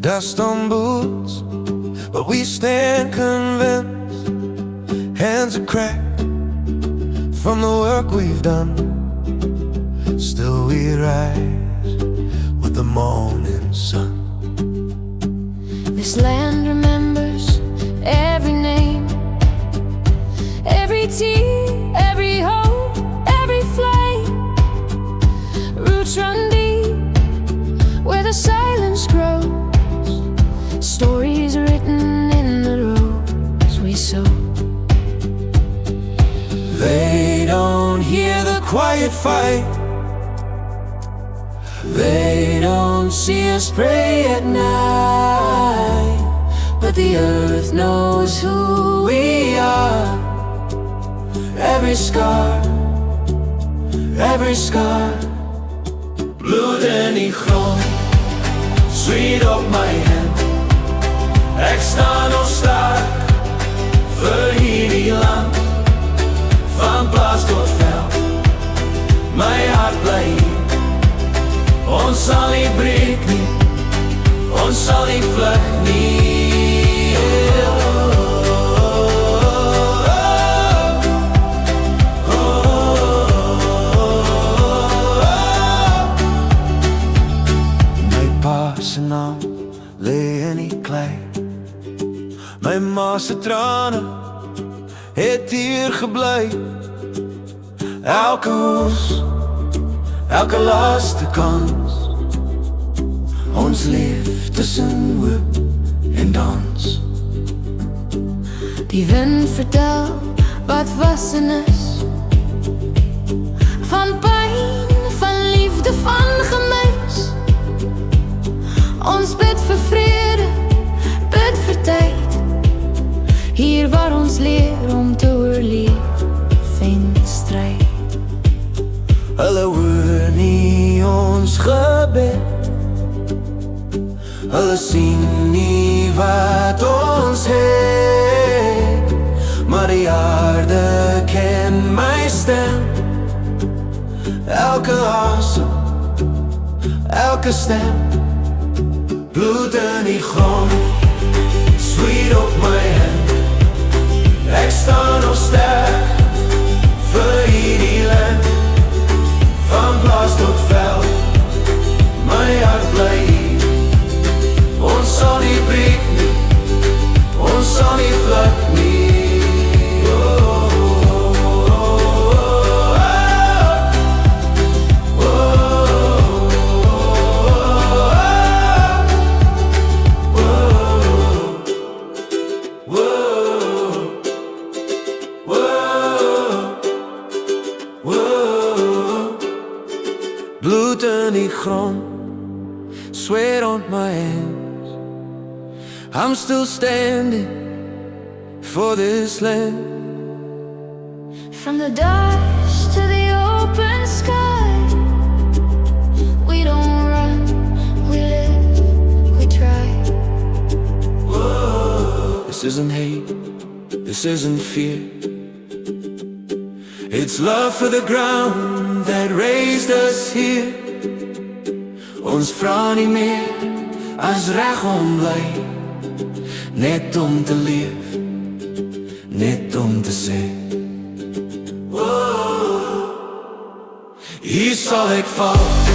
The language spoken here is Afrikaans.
dust on boots, but we stand convinced. Hands are cracked from the work we've done. Still we rise with the morning sun. This land remembers every name, every tear, every hope, every flame. Roots run deep where the silence grows. Stories written in the roads we sow. They don't hear the quiet fight. They don't see us pray at night, but the earth knows who we are. Every scar, bloed in die grond, sweet op my hand. Ek sta nog sterk vir hierdie land, van plaas tot veld. My hart bly hier. Ons sal nie breek nie, ons sal nie vlug nie. My pa se naam lê in die klei. My ma se trane het hier gebly. Elke hoes, elke laaste kans. Ons leef tussen hoop en dans. Die wind vertel wat was en is, van pyn, van liefde, van gemis. Ons bid vir vrede, bid vir tyd, hier waar ons leer om te oorleef en stryd. Hulle hoor nie ons gebed, hulle sien nie wat ons het, maar die aarde ken my stem. Elke asem, elke stem, bloed in die grond, sweet op my hand. Ek sta nog sterk vir hierdie land, van plaas tot veld. My hart bly hier. Ons sal nie breek nie, ons sal nie vlug nie. Bloed in die grond, sweat on my hands. I'm still standing for this land. From the dust to the open sky, we don't run, we live, we try. Whoa. This isn't hate, this isn't fear. It's love for the ground that raised us here. Ons vra nie meer as reg om bly, net om te leef, net om te sê. Hier sal ek val.